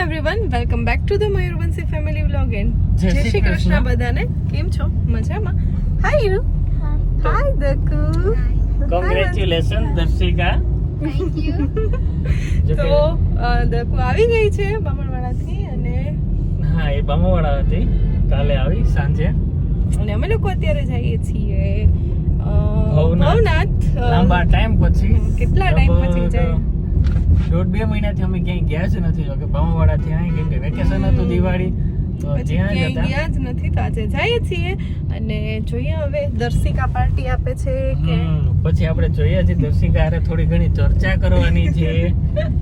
Everyone, welcome back to the Mayurvanshi family vlog and જય શ્રી કૃષ્ણ બધાને. કેમ છો? મજામાં? હાય હાય દકુ, કોંગ્રેચ્યુલેશન દર્શિકા. Thank you. તો દકુ આવી ગઈ છે બામણવાડાથી અને હા, એ બામણવાડા હતી, કાલે આવી સાંજે. અને અમે લોકો અત્યારે જઈએ છીએ ભવનાથ. લાંબા ટાઈમ પછી. કેટલા ટાઈમ પછી જાય? 1.5 મહિનાથી અમે ક્યાંય ગયા જ નથી. જો કે બામણવાડાથી આવી કેમ કે વેકેશન હતું દિવાળી, તો ત્યાં જ હતા. ગયા જ નથી, તો આજે જઈએ છીએ અને જોઈએ હવે દર્શિકા પાર્ટી આપે છે કે પછી આપણે જોઈએ છીએ દર્શિકા હારે થોડી ઘણી ચર્ચા કરવાની છે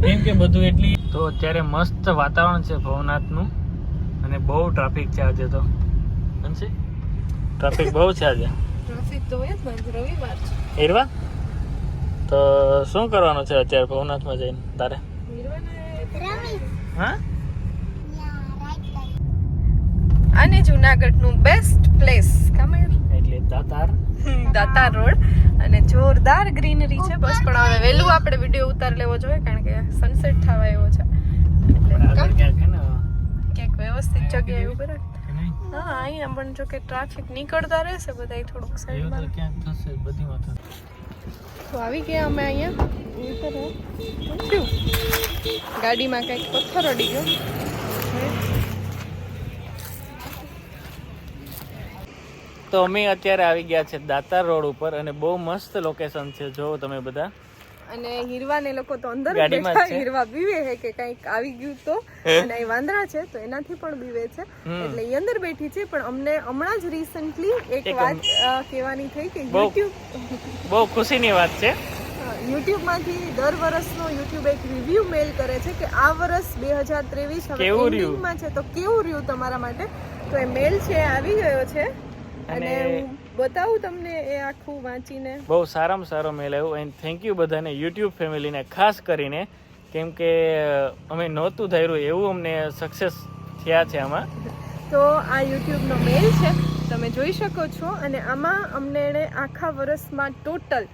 કેમ કે બધું એટલી. તો અત્યારે મસ્ત વાતાવરણ છે ભવનાથનું અને બહુ ટ્રાફિક છે આજે. તો અંશે ટ્રાફિક બહુ છે આજે. ટ્રાફિક તો હોય જ ને, રવિવાર છે. હીરવા, તો શું કરવાનું છે અત્યારે ભવનાથમાં જઈને તારે? હા, અને જુનાગઢનું બેસ્ટ પ્લેસ એટલે દાતાર દાતાર રોડ અને જોરદાર ગ્રીનરી છે. બસ પણ હવે વહેલું આપણે વિડીયો ઉતાર લેવો જોઈએ કારણ કે સનસેટ થવા આવ્યો છે, એટલે આગળ ક્યાંક છે ને ક્યાંક વ્યવસ્થિત જગ્યાએ ઉભી રહે. કે નહીં? હા, અહીંયા પણ જો કે ટ્રાફિક નીકળતા રહેશે બધા થોડુંક એવું સાઈડમાં. તો ક્યાંક થશે બધીમાં થશે. તો આવી ગયા અમે અહીંયા. શું થયું? ગાડીમાં કંઈક પથ્થર અડી ગયો. તો અમે અત્યારે આવી ગયા છે દાતાર રોડ ઉપર અને બહુ મસ્ત લોકેશન છે. જો તમે બધા. અને હીરવાને લોકો તો અંદર જ ગાડીમાં બેઠા. જ છે. હીરવા બીવે છે કે કંઈક આવી ગયું તો, અને અહીં વાંદરા છે તો એનાથી પણ બીવે છે, એટલે એ અંદર બેઠી છે. પણ અમને હમણાં જ રિસન્ટલી એક વાત કહેવાની થઈ કે બહુ યુટ્યુબ બહુ ખુશીની વાત છે. યુટ્યુબમાંથી દર વર્ષનો યુટ્યુબ એક રિવ્યુ મેલ કરે છે કે આ વર્ષ 2023 હવે કેવું રહ્યું? એન્ડિંગમાં છે તો કેવું રહ્યું તમારા માટે. તો એ મેલ છે આવી ગયો છે અને હું બતાવું તમને એ આખું વાંચીને. બહુ સારામાં સારો મેલ આવ્યો એન્ડ થેન્ક યુ બધાને, યુટ્યુબ ફેમિલીને ખાસ કરીને, કેમ કે અમે નહોતું ધાર્યું એવું અમને સક્સેસ થયા છે આમાં. તો આ યુટ્યુબનો મેલ છે, તમે જોઈ શકો છો. અને આમાં અમને એણે આખા વર્ષમાં ટોટલ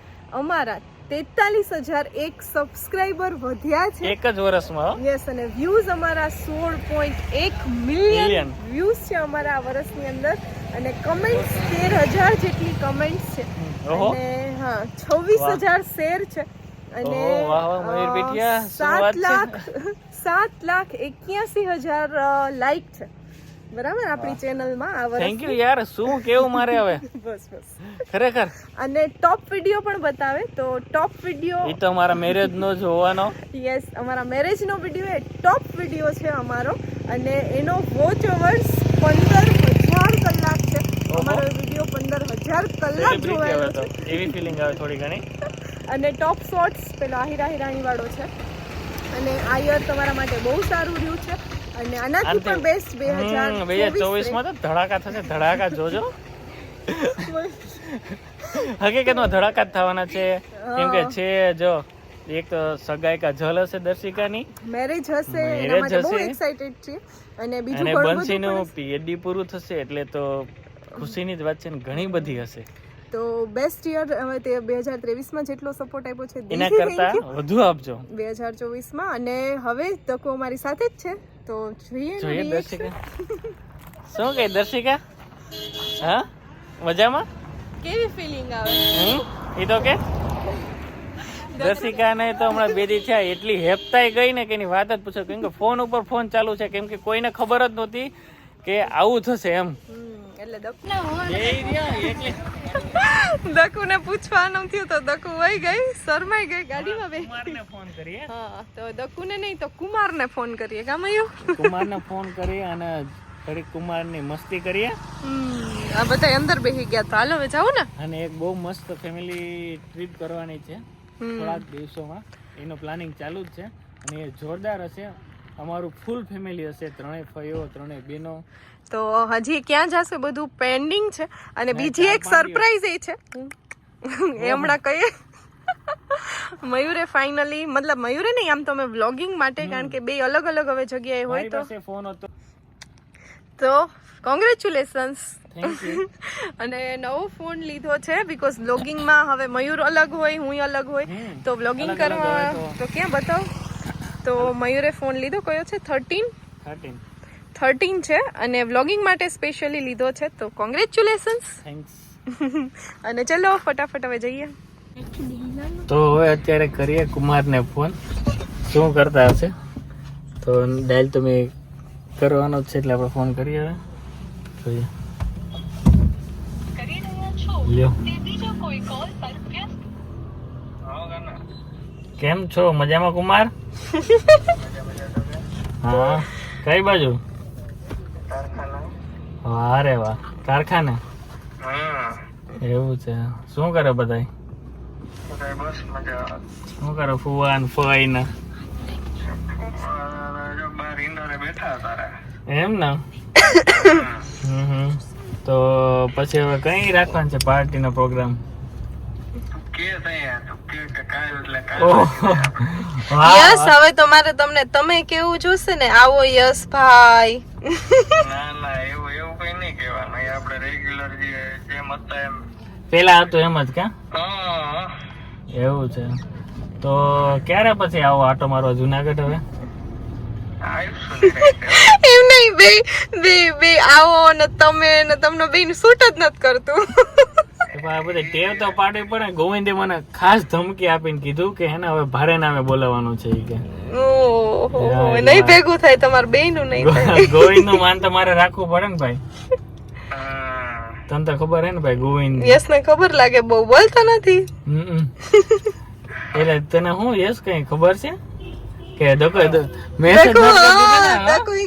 અમારા 43,001 સબસ્ક્રાઇબર વધ્યા છે એક જ વર્ષમાં. યસ. અને વ્યૂઝ અમારા 16.1 મિલિયન વ્યૂઝ છે અમારા આ વર્ષની અંદર. અને કમેન્ટ્સ 13,000 જેટલી કમેન્ટ્સ છે. ઓહો. અને હા, 26,000 શેર છે. અને ઓહો, વાહ વાહ મયુર બેટિયા, શું વાત છે. 7,81,000 લાઈક છે, બરાબર, આપણી ચેનલમાં આ વર્ષ. થેન્ક યુ યાર, શું કેવું મારે હવે. બસ બસ. ખરેખર અને ટોપ વિડિયો પણ બતાવે તો ટોપ વિડિયો એ તો મારા મેરેજ નો જોવાનો. યસ, અમારા મેરેજનો વિડિયો એ ટોપ વિડિયો છે અમારો. અને એનો વોચ અવર્સ 15,000 કલાક છે. અમારો વિડિયો 15,000 કલાક જોવાયો છે. એવી ફિલિંગ આવે થોડી ઘણી. અને ટોપ શોર્ટ્સ પેલો આહિરા હિરાણી વાળો છે. અને આ યર તમારા માટે બહુ સારું રહ્યું છે. અને આનાથી પણ બેસ્ટ 2024 માં તો ધડાકા થશે, ધડાકા જોજો. હકીકતમાં ધડાકા જ થવાના છે, કેમ કે છે જો એક તો સગાઈ કા જલ હશે દર્શિકાની, મેરેજ હશે, એના માટે બહુ એક્સાઇટેડ છીએ. અને બીજું અને ઘણું બંસીનું બધું પીએચડી પૂરું થશે એટલે તો ખુશીની જ વાત છે ને, ઘણી બધી હશે. તો બેસ્ટ યર હવે તે 2023 માં જેટલો સપોર્ટ આપ્યો છે એના કરતા વધુ આપજો 2024 માં. અને હવે તકો અમારી સાથે જ છે, તો જોઈએ દર્શિકા. શું કહે દર્શિકા? હા, મજામાં? કેવી ફીલિંગ આવે. એ તો કે દર્શિકા ને તો હમણાં 2 દી થયા એટલી હેપતાઈ ગઈ ને કે એની વાત જ પૂછો. કેમ કે ફોન ઉપર ફોન ચાલુ છે, કેમ કે કોઈને ખબર જ નહોતી કે આવું થશે એમ. એટલે દકુને પૂછવાનું થયું તો દકુ વહી ગઈ, શરમાઈ ગઈ, ગાડીમાં બેસી. કુમારને ફોન કરીએ. હા, તો દકુને નહીં તો કુમારને ફોન કરીએ. કામ આવ્યું? કુમારને ફોન કરીએ અને થોડીક કુમારની મસ્તી કરીએ. આ બધા અંદર બેસી ગયા, તો હાલો હવે જાવ ને. અને એક બહુ મસ્ત ફેમિલી ટ્રીપ કરવાની છે થોડાક દિવસોમાં, એનો પ્લાનિંગ ચાલુ જ છે અને એ જોરદાર હશે. અમારું ફૂલ ફેમિલી હશે, 3 ભાઈઓ 3 બહેનો. તો હજી ક્યાં જશે બધું પેન્ડિંગ છે. અને બીજી એક સરપ્રાઈઝ એ છે, એ હમણાં કહીએ. મયુરે ફાઇનલી, મતલબ મયુરે નહીં, આમ તો અમે વ્લોગિંગ માટે, કારણ કે બે અલગ અલગ હવે જગ્યાએ હોય તો ફોન હતો તો કોંગ્રેચ્યુલેશન્સ. Thank you. અને નવો ફોન લીધો છે બીકોઝ વ્લોગિંગમાં હવે મયુર અલગ હોય, હું અલગ હોય, તો વ્લોગિંગ કરવા તો ક્યાં બતાવ. તો મયુરે ફોન લીધો કયો છે 13 છે અને વ્લોગિંગ માટે સ્પેશિયલી લીધો છે, તો કોંગ્રેચ્યુલેશન્સ. થેન્ક્સ. અને ચલો ફટાફટ હવે જઈએ. તો હવે અત્યારે કરીએ કુમારને ફોન, શું કરતા હશે. તો ડાયલ તમે કરવાનો જ છે એટલે આપણે ફોન કરીએ. હવે જોઈએ. લ્યો. કેમ છો? મજામાં કુમાર? હા. કઈ બાજુ? અરે વાહ, કારખાને. એવું છે. શું કરે બધાય? શું કરે ફુવા ને ફઈ ને? એમ ને. તો પછી હવે કઈ રાખવાનું છે પાર્ટી નો પ્રોગ્રામ? યસ, હવે તમારે તમે કેવું જોશે ને, આવો યસ ભાઈ. પેલા હતું એમ જ કા? એવું છે. તો ક્યારે પછી આવો આટો મારવા જુનાગઢ? હવે એમ નહીં, બે આવો ને તમે ને તમને બેન શૂટ જ નથી કરતું. બધે ટેવ તો પાડવી પડે. ગોવિંદે મને ખાસ ધમકી આપીને કીધું કે હેને હવે ભારે નામે બોલાવવાનું છે ઈ કે. ઓહો, નહીં ભેગું થાય તમારે બેયનું નહીં થાય. ગોવિંદ નું માન તો મારે રાખવું પડે ને ભાઈ. તને તો ખબર હે ને ભાઈ ગોવિંદ. યસ ને ખબર લાગે બહુ બોલતા નથી. એટલે તને હું યસ કઈ ખબર છે કે મેસેજ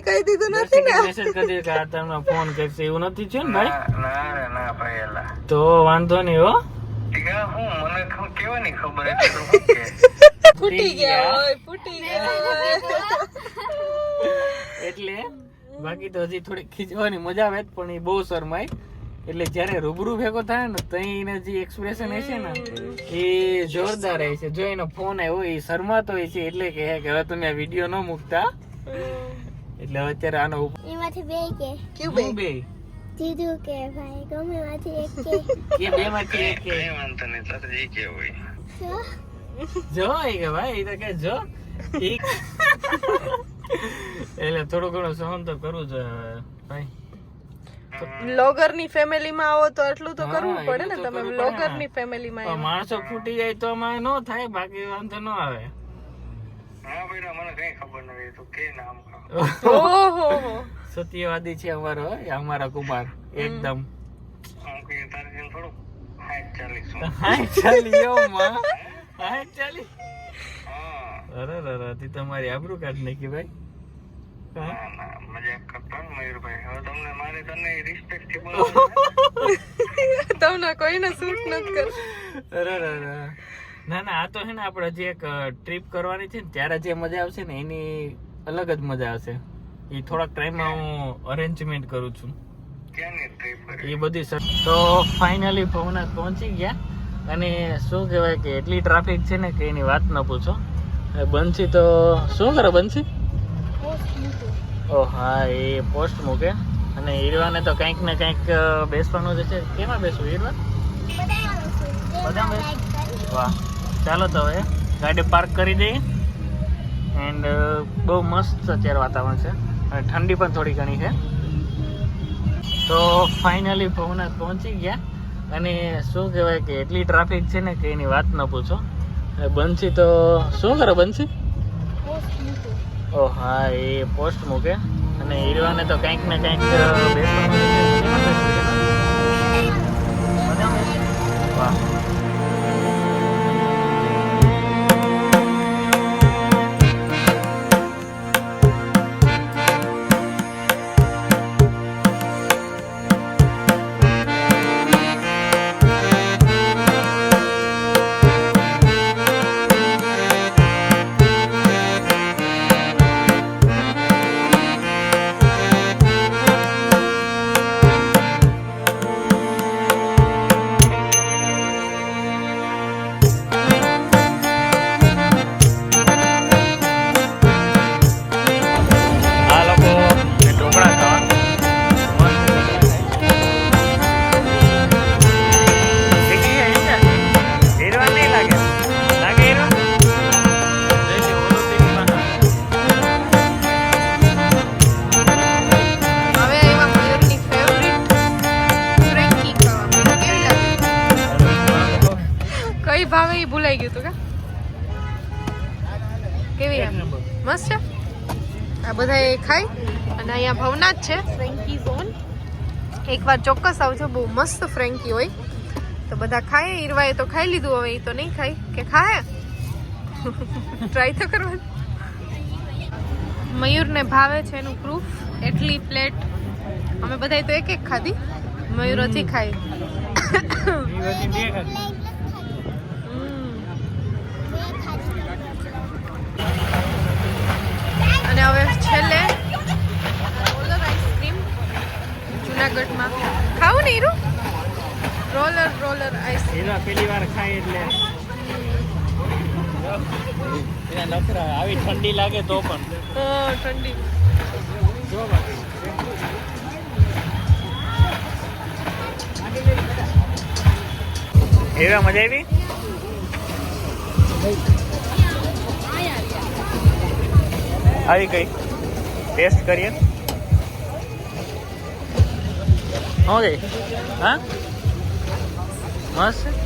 કહી દીધું નથી ને. મેસેજ કરી કે તમને ફોન કરશે એવું નથી થયું ને ભાઈ? તો વાંધો નહીં હો. ફૂટી ગયા એટલે બાકી તો હજી થોડી ખીચવાની મજા આવે પણ એ બહુ શરમાય. એટલે જયારે રૂબરૂ ભેગો થાય ને તો એને જે એક્સપ્રેશન હશે ને એ જોરદાર રહે છે. જો એનો ફોન આવ્યો એ શરમાતો હોય છે એટલે કે હવે તમે આ વિડીયો ન મૂકતા. એટલે અત્યારે આનો એમાંથી બે કે ક્યું બે કીધું કે ભાઈ ગમે માંથી એક કે બે માંથી એક કે વાંધો નહીં તારે જે કે હોય જો કે ભાઈ એ તો કે જો એટલે થોડું ઘણું સહન તો કરવું જોઈએ ભાઈ. વ્લોગર ની ફેમિલી માં આવો તો એટલું તો કરવું પડે ને. તમે વ્લોગર ની ફેમિલી માં માણસો ફૂટી જાય તો અમારે ન થાય, બાકી વાંધો ન આવે. ઓહો, સત્યવાદી છે અમારો અમારા કુમાર એકદમ. અરે તમારી આબરૂ કાઢી નાખી ભાઈ. તમને કોઈને શૂટ નથી કર. ના આ તો છે ને આપણે જે એક ટ્રીપ કરવાની છે ને ત્યારે જે મજા આવશે ને એની અલગ જ મજા આવશે. એ થોડાક ટાઈમમાં હું અરેન્જમેન્ટ કરું છું એ બધી. તો ફાઇનલી ભવનાથ પહોંચી ગયા અને શું કહેવાય કે એટલી ટ્રાફિક છે ને કે એની વાત ન પૂછો. બંસી તો શું કરે બંસી? ઓ હા, એ પોસ્ટ મૂકે અને હીરવાને તો કંઈક ને કંઈક બેસવાનું જ છે. કેમાં બેસવું હીરવા? બધા વાહ. ચાલો તો હવે ગાડી પાર્ક કરી દઈએ. એન્ડ બહુ મસ્ત અત્યારે વાતાવરણ છે અને ઠંડી પણ થોડી ઘણી છે. તો ફાઇનલી ભવનાથ પહોંચી ગયા અને શું કહેવાય કે એટલી ટ્રાફિક છે ને કે એની વાત ન પૂછો. બંસી તો શું કરે બંસી? ઓ હા, એ પોસ્ટ મૂકે અને હીરવાને તો કંઈક ને કંઈક બેસવાનું વાહ. ગયું હતું કા કેવી એમ મસ્ત છે આ બધા ખાઈ અને અહીંયા ભવનાથ છે ફ્રેન્કી ઝોન એકવાર ચોક્કસ આવજો બહુ મસ્ત ફ્રેન્કી હોય તો બધા ખાય ઈરવાએ તો ખાઈ લીધું હવે એ તો નહીં ખાય કે ખાય ટ્રાય તો કરવાનું મયુરને ભાવે છે એનું પ્રૂફ એટલી પ્લેટ અમે બધાએ તો એક એક ખાધી મયુર હજી ખાય અને હવે છેલ્લે રોલર આઈસ્ક્રીમ જુનાગઢમાં ખાવું ને હીરું રોલર આઈસ્ક્રીમ પેલી વાર ખાય એટલે આવી ઠંડી લાગે તો પણ ઠંડી જો બાકી એવા મજા આવી આવી ગઈ ટેસ્ટ કરીએ હા મસ્ત